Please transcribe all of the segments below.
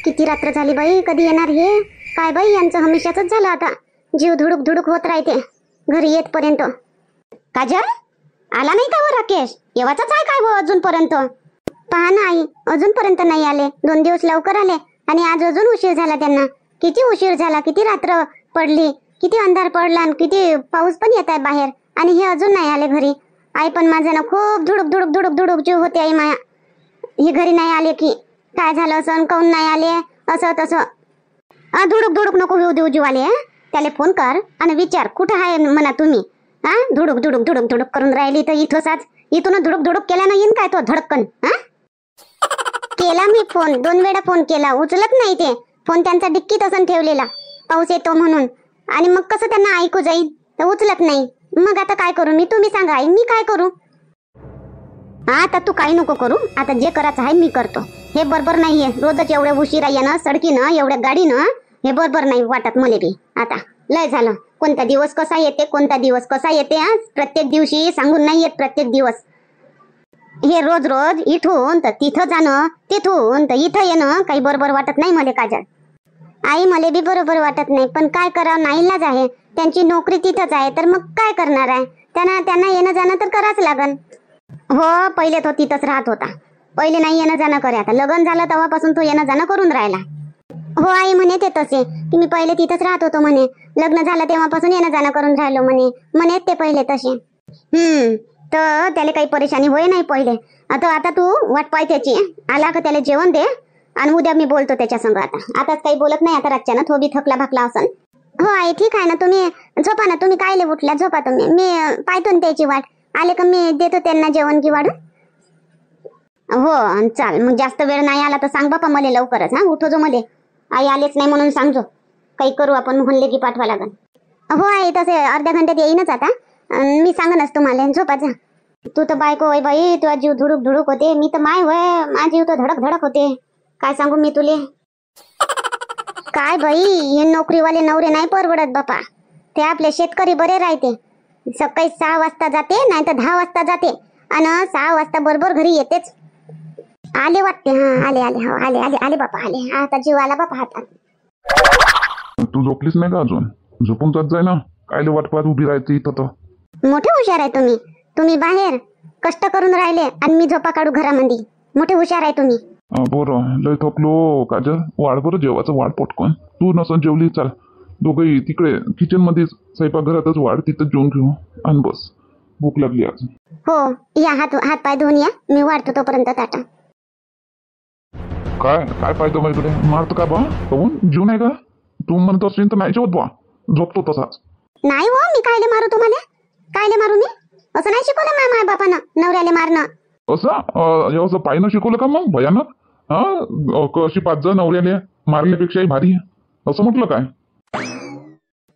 किती रात्र झाली बाई, कधी येणार हे? काय बाई यांचं हमेशाच झालं आता, जीव धुडुक धुडुक होत राहते घरी येतपर्यंत. काजल आला नाही का व राकेश? येवाचाच आहे काय व अजूनपर्यंत? पहा ना आई, अजूनपर्यंत नाही आले. 2 दिवस लवकर आले आणि आज अजून उशीर झाला त्यांना. किती उशीर झाला, किती रात्र पडली, किती अंधार पडला आणि किती पाऊस पण येत आहे बाहेर, आणि हे अजून नाही आले घरी. आई पण माझं ना खूप धुडुक धुडुक धुडुक धुडुक जीव होते आई माया. हे घरी नाही आले की काय झालं असं, काऊन नाही आले असं तसं. धुडुक धुडुक नको होऊ देऊ जीवाले. त्याला फोन कर आणि विचार कुठं आहे म्हणा तुम्ही. धुडुक धुडुक धुडुक धुडुक करून राहिली तर इथंच इथून धुडुक धुडुक केल्यानं येईन काय तो धडकन? केला मी फोन, 2 वेळा फोन केला, उचलत नाही ते फोन. त्यांचा डिक्कीत असं ठेवलेला पाऊस येतो म्हणून, आणि मग कसं त्यांना ऐकू जाईल तर उचलत नाही. मग आता काय करू मी, तुम्ही सांगा आई, मी काय करू? आता तू काही नको करू, आता जे करायचं आहे मी करतो. हे बरोबर नाहीये रोजच एवढ्या उशिरा येणं सडकीनं, एवढ्या गाडीनं, हे बरोबर नाही वाटत मला बी. आता लय झालं, कोणता दिवस कसा येते, कोणता दिवस कसा येते. प्रत्येक दिवशी सांगून नाही येत प्रत्येक दिवस. हे रोज रोज इथून तर तिथं जाणं, तिथून तर इथं येणं काही बरोबर वाटत नाही मला काजल. आई मला बी बरोबर वाटत नाही, पण काय करावं, नाईलाज आहे. त्यांची नोकरी तिथंच आहे तर मग काय करणार आहे, त्यांना येणं जाणं तर करावंच लागन. हो, पहिले तो तिथंच राहत होता, पहिले नाही येणं जाणं करे. आता लग्न झालं तेव्हापासून तो येणं जाणं करून राहिला. हो आई म्हणे ते तसे की मी पहिले तिथंच राहत होतो म्हणे, लग्न झालं तेव्हापासून येणं जाणं करून राहिलो म्हणे ते पहिले तसे. तर त्याला काही परेशानी होय नाही पहिले. आता तू वाट पाय त्याची, आला का त्याला जेवण दे आणि उद्या मी बोलतो त्याच्या संग. आताच काही बोलत नाही आता रातच्या ना, तो बी थकला भाकला असन. हो आई ठीक आहे ना, तुम्ही झोपा ना, तुम्ही कायले उठल्या, झोपा तुम्ही. मी पाहतो ना त्याची वाट, आले का मी देतो त्यांना जेवण की वाढून. हो चाल, मग जास्त वेळ नाही आला तर सांग बापा मला लवकरच. उठो जो मले, आई आलेच नाही म्हणून सांगजो. काही करू आपण, म्हणले की पाठवा लागल. हो आई तसे अर्ध्या घंट्यात येईनच आता, मी सांगनच तुम्हाला. झोपा जा. तू तर बायको होय बाई, तुझा जीव धुडुक धुडुक होते. मी तर माय होय, माझा जीव तर धडक धडक होते. काय सांगू मी तुले. काय बाई, हे नोकरीवाले नवरे नाही परवडत बापा. ते आपले शेतकरी बरे राहते, सकाळी 6 वाजता जाते नाही तर 10 वाजता जाते आणि 6 वाजता बरोबर घरी येतेच. आले वाटते. आले हो, आले बापा आले. आता जीव आला बापा हातात. तू झोपलीस नाही का अजून? झोपून जात जाय ना, कायले वाट पाहत उभी राहायची इथं. तर मोठे हुशार आहे तुम्ही बाहेर कष्ट करून राहिले आणि मी झोपा काढू घरामध्ये. मोठे हुशार आहे तुम्ही. बरं, लय थकलो काजल, वाढ बरं जेवाचं, वाढ पटकन. तू नसन जेवली चाल, दोघंही तिकडे किचन मध्ये स्वयंपाकघरातच वाढ, तिथं जेवून घेऊ आणि बस, भूक लागली आज. हो या, हात पाय धुवून या, मी वाढतो तोपर्यंत ताटा. काय पाहिजे माझ्याकडे? मारत का बा? कहून जीव नाही का? तू म्हणत असशील तर नाही जेवत बा, झोपतो तसाच. नाही हो, मी कायले मारू तुम्हाला? कायले मारू मी? असं नाही शिकवलं माय बापानं नवऱ्याला मारणं. असं पायनं शिकवलं का मग भयानक? कशी 5 जण नवऱ्याले मारल्यापेक्षाही भारी असं म्हटलं काय?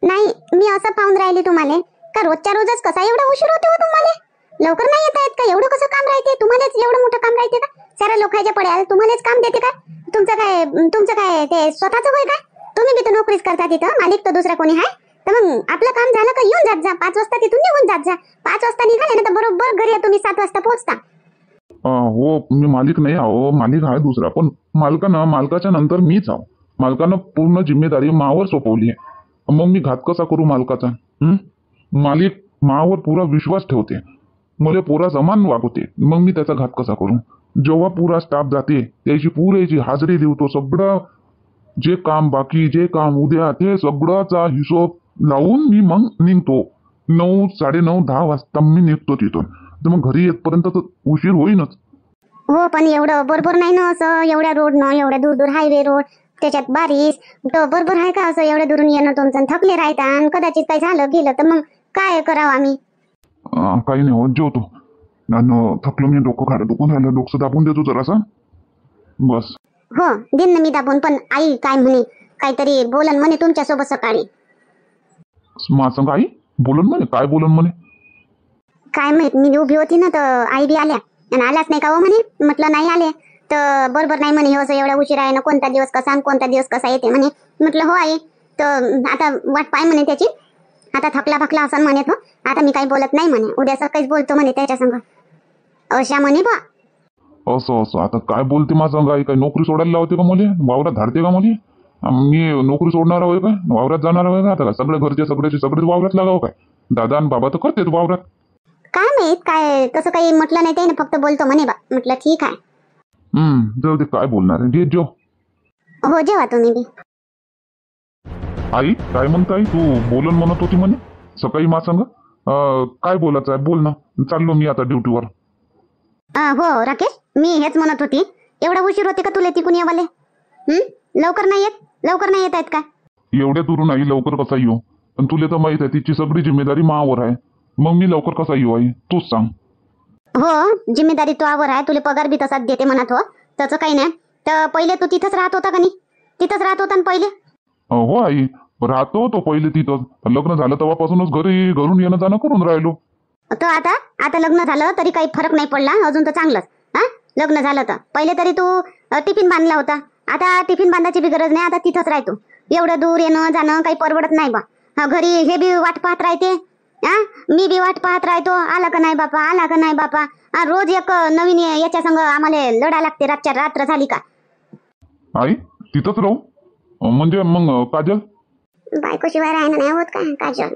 नाही, मी असं पाहून राहिले तुम्हाला का रोजच्या रोजच कसा एवढा उशीर होते हो तुम्हाला? लवकर नाही येत आहेत का? एवढं कसं काम राहते तुम्हालाच? एवढं मोठं काम राहते का? साऱ्या लोकांच्या पड्याल तुम्हालाच काम देते का? तुमचं काय ते स्वतःच होय का? तुम्ही बी तर नोकरीच करता तिथं, मालिक तर दुसरा कोणी आहे? तर मग आपलं काम झालं का येऊन जात जा, 5 वाजता तिथून निघून जात जा. 5 वाजता निघाले ना तर बरोबर घरी तुम्ही 7 वाजता पोहोचता. हो, मी मालिक नाही आहो, मालिक आहे दुसरा, पण मालकाच्या नंतर मीच आहो. मालकानं पूर्ण जिम्मेदारी मावर सोपवली आहे, मग मी घात कसा करू मालकाचा? मालिक मावर पुरा विश्वास ठेवते, मला पुरा समान वागवते, मग मी त्याचा घात कसा करू? जेव्हा पुरा स्टाफ जाते त्याची पुरेची हाजरी लिहतो, सगळं जे काम बाकी, जे काम उद्या, ते सगळ्याचा हिशोब लावून मी मग निघतो. 9, 9:30, 10 वाजता मी निघतो तिथून. तर मग घरी येतपर्यंत तर उशीर होईनच. हो पण एवढं बरोबर नाही ना असं, एवढ्या रोड न, एवढ्या दूर हायवे रोड, त्याच्यात बारिश, तर बरोबर आहे का असं एवढ्या दुरून येणं? तुमचं थकले राहता आणि कदाचित काही झालं गेलं तर मग काय करावं आम्ही? काही नाही होत, जेवतो. थकलो मी, डोकं दुखून राहिलं, डोकं दाबून देतो जरासा, बस. हो दिन ना मी दाबून, पण आई काय म्हणे, काहीतरी बोलन म्हणे तुमच्यासोबत सकाळी. माझं आई बोलन म्हणे? काय बोलन म्हणे? काय माहित, मी उभी होती ना तर आई बी आल्या आणि आल्याच नाही का हो म्हणे. म्हटलं नाही आले तर बरोबर नाही म्हणे, असं एवढा उशीर आहे ना, कोणता दिवस कसा कोणता दिवस कसा येते म्हणे. म्हटलं हो आई, तर आता वाट पाय म्हणे त्याची, आता थकला भकला असं म्हणे तो. आता मी काही बोलत नाही म्हणे, उद्या सकाळीच बोलतो म्हणे त्याच्या संग, अशा म्हणे बा. असं असं आता काय बोलते माझं गाई? काय नोकरी सोडायला लावते का मुली? वावरात धाडते का मुली? मी नोकरी सोडणार होय काय? वावरात जाणार होय का? आता काय सगळे घरचे सगळ्याचे सगळेच वावरात लागाव काय? दादा आणि बाबा तर करतेच वावरात. काय माहित, काय तसं काही म्हटलं नाही त्याने, फक्त बोलतो म्हणे बा. म्हटलं ठीक आहे. जाऊ दे, काय बोलणार आहे? जे जो हो, जेवा तुम्ही बी. आई काय म्हणताय? तू बोलन म्हणत होती म्हणे सकाळी मा संग. काय बोलायचं आहे? बोल ना. चाललो मी आता ड्युटीवर. हो राकेश, मी हेच म्हणत होती. एवढा उशीर होते का तुला तिकून येवाले? लवकर नाही येत? लवकर नाही येत आहेत का? एवढ्या दुरून आई लवकर कसा येऊ? पण तुला तर माहित आहे तिची सगळी जिम्मेदारी मावर आहे. मग मी लवकर कसा येऊ आई? तूच सांग. हो, जिम्मेदारी तो आवर आहे. तुला पगार बी तसाच देते म्हणत हो. त्याचं काही नाही. तर पहिले तू तिथंच राहत होता का नाही? तिथंच राहत होता ना पहिले? हो आई, राहतो तो पहिले तिथं. लग्न झालं तेव्हापासूनच घरून येणं जाणं करून राहिलो. तर आता आता लग्न झालं तरी काही फरक नाही पडला अजून तर चांगलंच. हा, लग्न झालं तर पहिले तरी तू टिफिन बांधला होता. आता टिफिन बांधायची बी गरज नाही. आता तिथंच राहतो. एवढं दूर येणं जाणं काही परवडत नाही बा. घरी हे बी वाट पाहत राहते. मी बी वाट पाहत राहतो. आला का नाही बापा, आला का नाही बापा. रोज एक नवीन याच्या संग आम्हाला लढा लागते. रातच्या रात्र झाली का आई तिथंच राहू? म्हणजे मग काजल? बायकोशिवाय राहणं नाही होत काय काजल?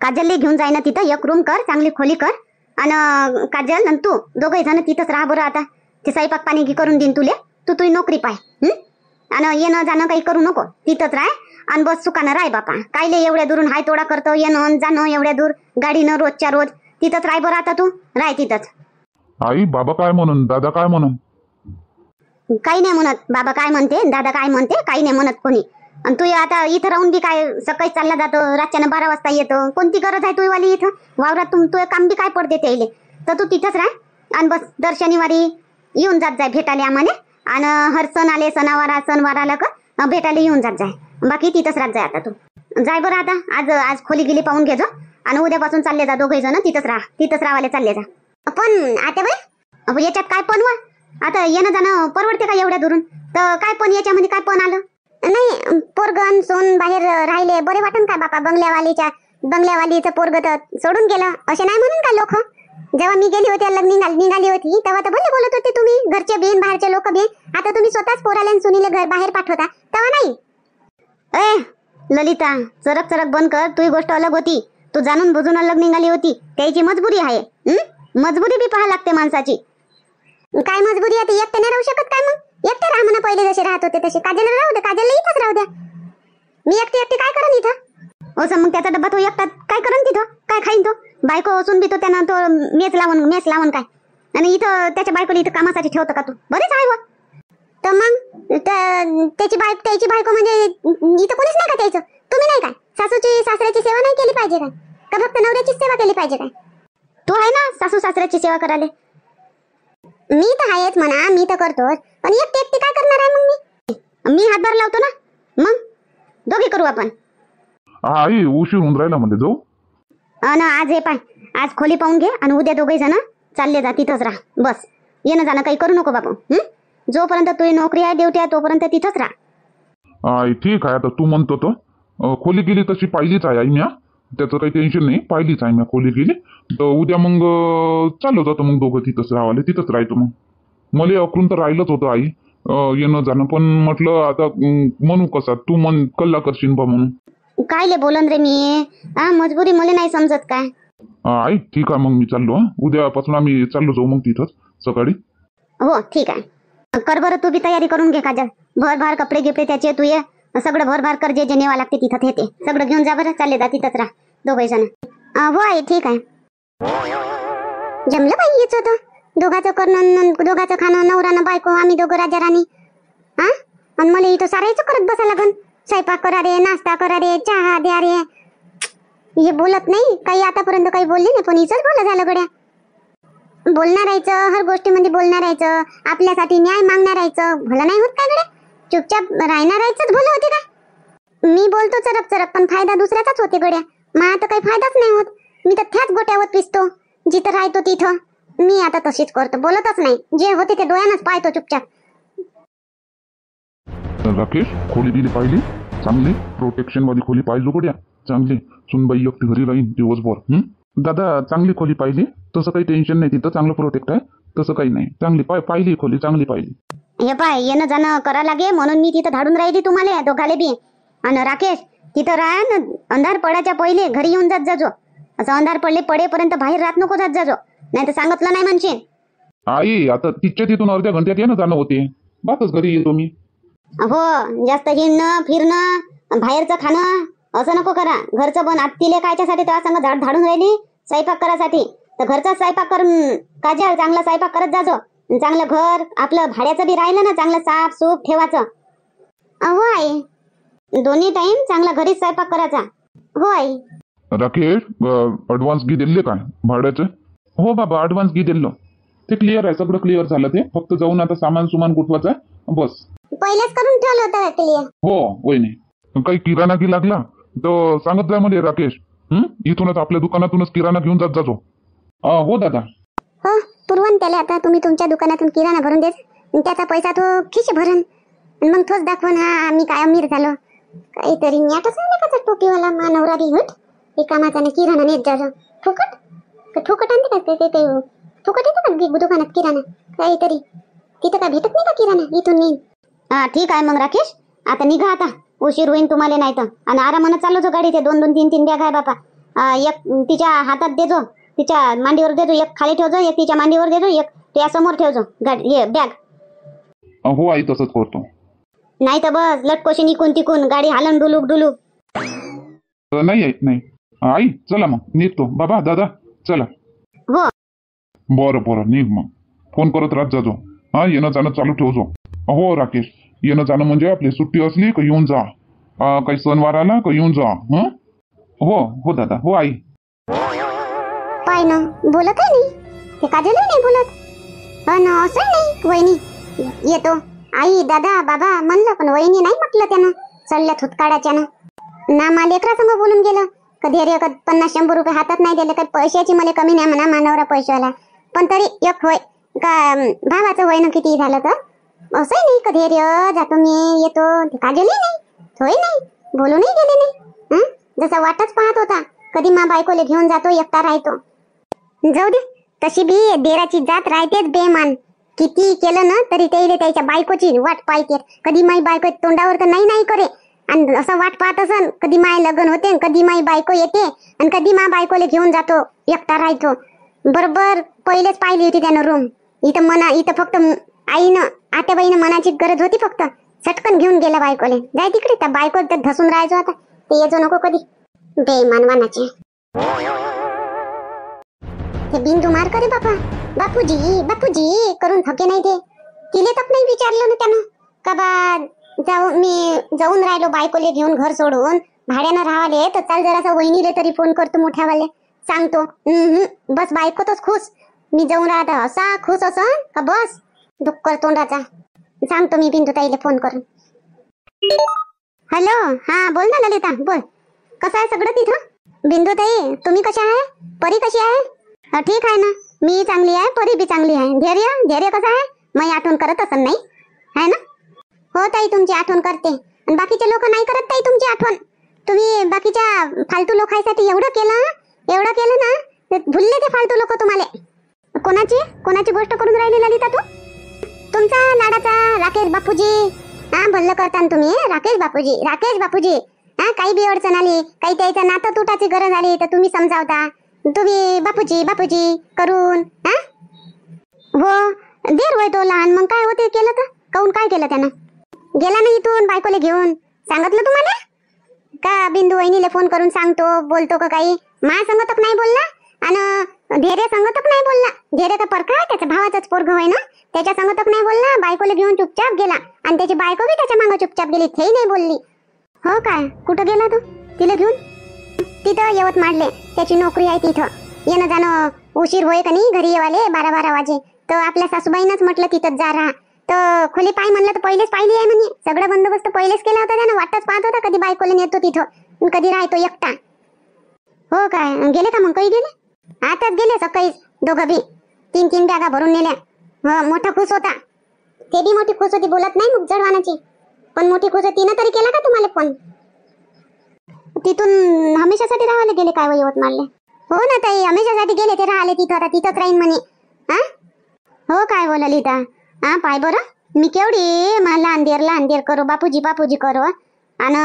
काजलले घेऊन जाय ना तिथं. एक रूम कर, चांगली खोली कर. आणि काजल आणि तू दोघे जण तिथंच राहा बरं. आता ते स्वयंपाक पाणी करून देईन तुले. तू तुझी नोकरी पाय. आणि येणं जाणं काही करू नको. तिथंच राह आणि बस सुखानं राय बापा. कायले एवढ्या दुरून हाय तोडा करतो येणं जाणं एवढ्या दूर गाडीनं रोजच्या रोज? तिथंच राय बरं. आता तू राय तिथंच. आई बाबा काय म्हणून, दादा काय म्हणून? काही नाही म्हणत. बाबा काय म्हणते, दादा काय म्हणते, काही नाही म्हणत कोणी. आणि तू आता इथं राहून बी काय सकाळी चालला जातो, रातच्यानं 12 वाजता येतो. कोणती गरज आहे तुझीवाली इथं वावरात? तू काम बी काय पडते त्याले? तर तू तिथंच राह आणि बस दर शनिवारी येऊन जात जाय भेटायला आम्हाला. आणि हर सण आले, सणवार आला का भेटायला येऊन जात जाय. बाकी तिथंच राहत जाय आता तू. जाय बरं आता. आज खोली गिली पाहून घे जो. आणि उद्यापासून चालले जा दोघे जण. तिथंच राहायला चालले जा. पण आता बाई याच्यात काय पण वा? आता येणं जाणं परवडते का एवढ्या दुरून? तर काय पण याच्यामध्ये काय पण आलं नाही? पोरगण सोन बाहेर राहिले बरे वाटन का बापा? बंगल्यावालीचं पोरग तर सोडून गेलं असे नाही म्हणून का लोक? जेव्हा मी गेली होती निघाली होती तेव्हा तर भले बोलत होते तुम्ही, घरचे बिन बाहेरचे लोक बिन. आता तुम्ही स्वतःच पोराला सुनीले घर बाहेर पाठवता तेव्हा नाही. ललिता, चरक बंद कर. तुझी गोष्ट अलग होती. तू जाणून बुजून अलग निघाली होती. त्याची मजबुरी आहे. मजबुरी बी पाहा लागते माणसाची. काय मजबुरी आहे? एकटे नाही राहू शकत काय मग? एकटे राहा म्हणा, पहिले जसे राहत होते तसे. काजल राहू दे, काजलला इथंच राहू द्या. मी एकटी काय करन इथं? असं मग त्याचा डब्बा तो एकटा काय करन तिथं? काय खाईन तो? बायको असून बी तो त्यानं तो मेस लावून काय? आणि इथं त्याच्या बायकोला इथं कामासाठी ठेवतं का तू? बरेच आहे व. तर मग त्याची बायको म्हणजे इथं कोणीच नाही का त्याचं? तुम्ही नाही काय? सासऱ्याची सेवा नाही केली पाहिजे काय? का फक्त नवऱ्याचीच सेवा केली पाहिजे काय? तू आहे ना सासू सासऱ्याची सेवा करायला. मी तर आहेच म्हणा, मी तर करतोच. पण एकटी काय करणार आहे मग? मी हातभार लावतो ना. मग दोघे करू आपण. आई उशीर होऊन राहिला म्हणजे जाऊ. आज हे पाय, आज खोली पाहून घे आणि उद्या दोघे जण चालले जा. तिथंच राहा बस. येणं जाणं काही करू नको बापू. जोपर्यंत तुझी नोकरी आहे, ड्युटी आहे, तोपर्यंत तिथंच राहा. आई ठीक आहे. आता तू म्हणतो तर खोली गेली तशी पाहिलीच आहे आई मी. त्याचं काही टेन्शन नाही. पाहिलीच आहे मी खोली गेली. तर उद्या मग चाललो जातो मग दोघं तिथंच राहावले. तिथंच राहायचो मग. मला अकरून तर राहिलंच होतं आई येणं जाणं. पण म्हटलं आता म्हणू कसा तू कल्ला करशील बा म्हणून. कायले बोलन रे मी? मजबुरी मला नाही समजत काय? आई ठीक आहे मग मी चाललो. उद्यापासून आम्ही चाललो जाऊ मग तिथंच सकाळी. हो ठीक आहे. कर बरं तू बी तयारी करून घे काजल. भरभार कपडे गिपडे त्याचे तू ये सगळं भरभार कर. जे नेवा लागते तिथं ते सगळं घेऊन जा बरं. चालले जा तिथंच राहा दोघे जण. हो आई ठीक आहे. जमलं बाई हेच होतं. दोघाचं करणं, दोघाचं खाणं, नवरानं बायको, आम्ही दोघं राजा राणी. आणि मला इथं सारायचं करत बसा लागन. स्वयंपाक करा रे, नाश्ता करा रे, चहा द्या रे. हे बोलत नाही काही आतापर्यंत, काही बोलले नाही. पण हिचंच बोला झालं गड्या. बोलणार राहायचं, हर गोष्टीमध्ये बोलणार राहायचं, आपल्यासाठी न्याय मागणार राहायचं. भलं नाही होत काय गड्या? चुपचाप राहणार राहायचंच भलं होते का? मी बोलतो चरक पण फायदा दुसऱ्याचाच होते गड्या. मला तर काही फायदाच नाही होत. मी तर त्याच गोट्यावर पिसतो जिथं राहतो तिथं. मी आता तशीच करतो, बोलतच नाही. जे होते ते डोळ्यानंच पाहतो चुपचाप. राकेश खोली दिली पाहिली चांगली प्रोटेक्शन वाली खोली पाहिजे गड्या. चांगली सुनबाई एकटी घरी राहीन दिवसभर. दादा चांगली खोली पाहिली. तसं काही टेन्शन नाही. तिथं चांगलं प्रोटेक्ट आहे. तसं काही नाही. चांगली पाहिली खोली, चांगली पाहिली. हे पाय येणं जाणं करा लागे म्हणून मी तिथं धाडून राहिली तुम्हाला दोघाले बी. आणि राकेश तिथं राहा ना, अंधार पडायच्या पहिले घरी येऊन जात जाजो. असं अंधार पडेपर्यंत बाहेर राहत नको जात जाजो, नाही तर सांगितलं नाही म्हणशील. आई आता तिच्या तिथून अर्ध्या घंट्यात येणं जाणं होते, बातच घरी येतो मी. हो, जास्त हिंडणं फिरणं बाहेरचं खाणं असं नको करा. घरचं बन तिले कायच्यासाठी तेव्हा सांगा धाडून राहिली स्वयंपाक करासाठी, तर घरचा स्वयंपाक कर काजल, चांगला स्वयंपाक करत जाजो. चांगलं घर आपलं भाड्याचं बी राहिलं ना, चांगलं साफ सूफ ठेवायचं. हो आई, दोन्ही टाइम चांगला घरीच स्वयंपाक करायचा. हो आई. राकेश ऍडव्हान्स घे दिले काय भाड्याचं? हो बाबा ऍडव्हान्स घे दिलं, ते क्लिअर आहे, सगळं क्लिअर झालं. ते फक्त जाऊन आता सामान गुठवायचं बस. पहिलेच करून ठेवलं होतं क्लिअर. हो वहिनी, काही किराणा की लागला तर सांगत जाय मला राकेश. इथूनच आपल्या दुकानातूनच किराणा घेऊन जात जातो. हो दादा. हो पुरवण त्याला आता तुम्ही तुमच्या दुकानातून किराणा भरून देत, त्याचा पैसा तो खिशी भरण, मग तोच दाखवून हा आम्ही काय अमीर झालो. काहीतरी न्याटच नाही का टोपीवाला मानवरा बी होत एकामाचाने किराणा नेत जातो. फुकट आणते का ते फुकट येतं का दुकानात किराणा? काहीतरी तिथं काय भेटत नाही का किराणा इथून नेईन. हा ठीक आहे मग राकेश, आता निघा, आता उशीर होईन तुम्हाला नाही तर. आणि आरामानं चाललो जो गाडी, ते 2-2 3-3 बॅग आहे बापा. एक तिच्या हातात देजो, तिच्या मांडीवर देजो, एक खाली ठेवजो, एक तिच्या मांडीवर देजो, एक त्या समोर ठेवजो गाडी हे बॅग. हो आई तसंच करतो. नाही तर बस लटकोशी निकून तिकून गाडी हालन डुलूक. नाही आई नाही. आई चला मग निघतो. बाबा दादा चला. हो बरं निघ मग, फोन करत राहत जाजो. हा येणं जाणं चालू ठेवजो. हो राकेश, येणं जाणं म्हणजे आपली सुट्टी असली का येऊन जा, काही सणवार आला का येऊन जा. हो दादा. हो आई. पाय ना बोलत आहे नाही ते, काजलही नाही बोलत. पण असं नाही वहिनी येतो आई दादा बाबा म्हणलं, पण वहिनी नाही म्हटलं त्यानं. चालल्या थुतकाड्याच्यानं ना मा लेकरा संग बोलून गेलं. कधी अरे 50-100 रुपये हातात नाही दिले, काही पैशाची मला कमी नाही म्हणा, मानवरा पैशावाला. पण तरी एक होय का भावाचं होय ना किती झालं तर असंही नाही. कधी अरे जातो मी येतो, काजलही नाही होय नाही बोलूनही गेले नाही. जसा वाटच पाहत होता कधी मा बायकोले घेऊन जातो, एकटा राहतो. जाऊ दे, तशी बी देराची जात राहतेच बेमान. किती केलं ना तरी त्याला त्याच्या बायकोची वाट पाहते. कधी माई बायको तोंडावर तर नाही करे, आणि असं वाट पाहत असन कधी माय लग्न होते, कधी माई बायको येते, आणि कधी मा बायकोले घेऊन जातो, एकटा राहतो. बरोबर पहिलेच पाहिली होती त्यानं रूम. इथं फक्त आईनं आत्याबाईनं मनाची गरज होती, फक्त चटकन घेऊन गेला बायकोले. जाय तिकडे, त्या बायको तर धसून राहायचो आता, ते येजो नको कधी बेमानवानाचे. हे बिंदू मार करे बापा, बापूजी करून थके नाही ते. तिले तक नाही विचारलं ना त्यानं का बा जाऊन राहिलो बायकोले घेऊन घर सोडून भाड्यानं राहाले, तर चाल जरासा वहिनीले तरी फोन करतो, मोठ्यावाले सांगतो. बस बायकोतच खुश, मी जाऊन राहता असा खुश असन का बस डुक्कर तोंडाचा. सांगतो मी बिंदू ताईले फोन करून. हॅलो, हा बोल ना ललिता, बोल. कसं आहे सगळं तिथं? बिंदू ताई तुम्ही कशा आहे? परी कशी आहे? ठीक आहे ना, मी चांगली आहे, परी बी चांगली आहे. धैर्य कसं आहे? मी आठवण करत असन नाही आहे ना? हो ताई तुमची आठवण करते, आणि बाकीचे लोक नाही करत ताई तुमची आठवण. तुम्ही बाकीच्या फालतू लोकांसाठी एवढं केलं ना, भुलले ते फालतू लोक तुम्हाला. कोणाची गोष्ट करून राहिली ललिता तू? तुमचा लाडाचा राकेश बापूजी. हा भल्ल करता तुम्ही. राकेश बापूजी हा, काही बी अडचण आली, काही त्याचं नातं तुटाची गरज आली तर तुम्ही समजावता. तुम्ही बापूजी करून. हा हो देर होय तो लहान, मग काय होते केलं तर काऊन काय केलं त्यानं? गेला ना इथून बायकोले घेऊन. सांगितलं तुम्हाला का बिंदू वहिनीले फोन करून सांगतो, बोलतो का काही? मा संगतक नाही बोलला, आणि धैर्य संगतक नाही बोलला. धैर्य का परका त्याच्या भावाचाच पोरग होय ना, त्याच्या संगतक नाही बोलला. बायकोले घेऊन चुपचाप गेला, आणि त्याची बायको बी त्याच्या मागं चुपचाप गेली, तेही नाही बोलली. हो काय, कुठं गेला तू तिला घेऊन? तिथं यवतमाळले त्याची नोकरी आहे, तिथं येणं जाणं उशीर होय का नाही घरी येवाले 12 वाजे. तर आपल्या सासूबाईनंच म्हटलं तिथंच जा राहा. तर खोली पाय म्हणलं तर पहिलेच पाहिली आहे म्हणे. सगळं बंदोबस्त पहिलेच केला होता त्यानं. वाटच पाहत होता कधी बायकोला नेतो तिथं, कधी राहतो एकटा. हो काय, गेले का मग? काही गेले आताच गेले सकाळी दोघं बी. 3 बॅगा भरून नेल्या. हो मोठा खुश होता, ते बी मोठी खुश होती, बोलत नाही मुख जडवानाची, पण मोठी खुश होती. तिनं तरी केला का तुम्हाला फोन? तिथून हमेशासाठी राहायला गेले काय यवतमाळले? हो ना ताई, हमेशासाठी गेले ते, राहिले तिथं, आता तिथंच राहीन म्हणे. हा हो काय हो ललिता, हा पाय बरं मी केवढी मला लहान देर करो बापूजी बापूजी करो आणि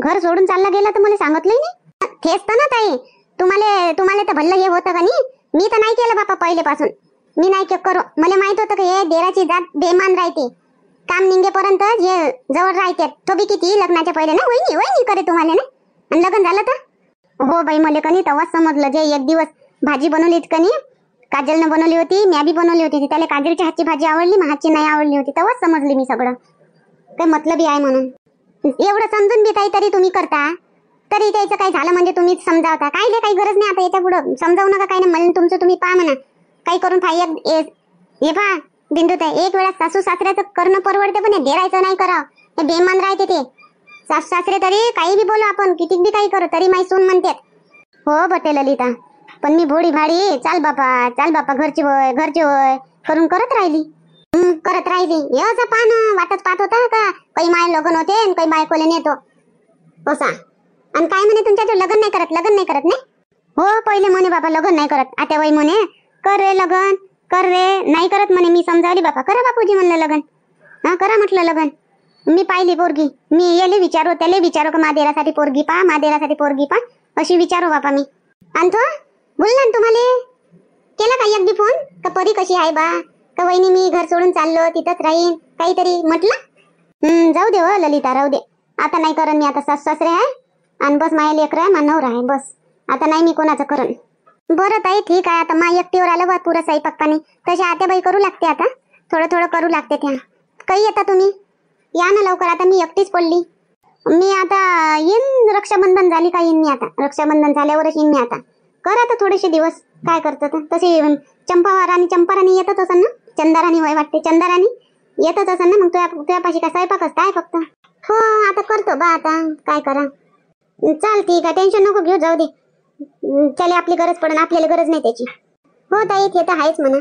घर सोडून चालला गेला तर मला सांगितलंही नाही. तेच तर ना ताई, तुम्हाला तुम्हाला तर भल्लं हे होतं का नाही. मी तर नाही केलं बापा पहिलेपासून, मी नाही करो. मला माहित होतं की हे देराची जात बेमान राहते, काम निघेपर्यंत जे जवळ राहते तो बी किती लग्नाच्या पहिले ना वहिनी वहिनी करे तुम्हाला ना. आणि लग्न झालं तर हो बाई मला कनी तेव्हाच समजलं. जे एक दिवस भाजी बनवली कनी काजलनं बनवली होती, मी बी बनवली होती, त्याला काजलच्या हातची भाजी आवडली, हातची नाही आवडली होती. तेव्हाच समजली मी सगळं काही मतलबी आहे म्हणून. एवढं समजून बी काहीतरी तुम्ही करता, तरी त्याचं काही झालं म्हणजे तुम्हीच समजावता. काही गरज नाही आता याच्या पुढं समजावू नका. काही नाही मला तुमचं तुम्ही पहा म्हणा, काही करून पहा. हे पहा बिंदू ताई, एक वेळा सासू सासऱ्याचं करणं परवडते, पण हे डेरायचं नाही करा. हे बेमान राहते ते सासू सासरे. तरी काही बी बोलू आपण, किती बी काही करू, तरी माई सून म्हणतात. हो बटे ललिता, पण मी भोडी भाडी चाल बापा घरची होय करून करत राहिली. हे असं पाहणं वाटत पाहत होता का काही माय लग्न होते आणि काही बायकोले नेतो असा. आणि काय म्हणे तुमच्या लग्न नाही करत नाही. हो पहिले म्हणे बाबा लग्न नाही करत, आता बाई म्हणे कर रे लग्न कर रे, नाही करत म्हणे. मी समजावली बापा करा बापूजी म्हणलं लग्न, हा करा म्हटलं लग्न. मी पाहिली पोरगी, मी याले विचारू त्याला विचारू का मादेरासाठी पोरगी पा अशी विचारू बापा मी. आणि तो बोलला तुम्हाला केला का एकदी फोन का परी कशी आहे बा, का वहिनी मी घर सोडून चाललो तिथंच राहीन काहीतरी म्हटलं. जाऊ दे हो ललिता, राहू दे. आता नाही करन मी, आता सासू सासरे आहे आणि बस माझ्या लेकरं आहे, माझा नवरा आहे, बस. आता नाही मी कोणाचं करन. बरं ताई ठीक आहे. आता मा एकटीवर आलं बा पुरं स्वयंपाक पाणी, तसे आत्याबाई करू लागते. आता थोडं करू लागते त्या. काही येता तुम्ही या ना लवकर, आता मी एकटीच पडली. मी आता येईन, रक्षाबंधन झाली का येईन मी. आता रक्षाबंधन झाल्यावरच येईन मी. आता कर आता थोडेसे दिवस, काय करतं तसे. चंपाराणी येतच असेल ना, चंदाराणी होय वाटते, चंदाराणी येतच असेल ना. मग तुझ्यापाशी काय स्वयंपाकच काय फक्त. हो आता करतो बा, आता काय करा. चाल ठीक आहे, टेन्शन नको घेऊ, जाऊ दे. चले आपली गरज पडन, आपल्याला गरज नाही त्याची. हो ताई ते तर आहेच म्हणा.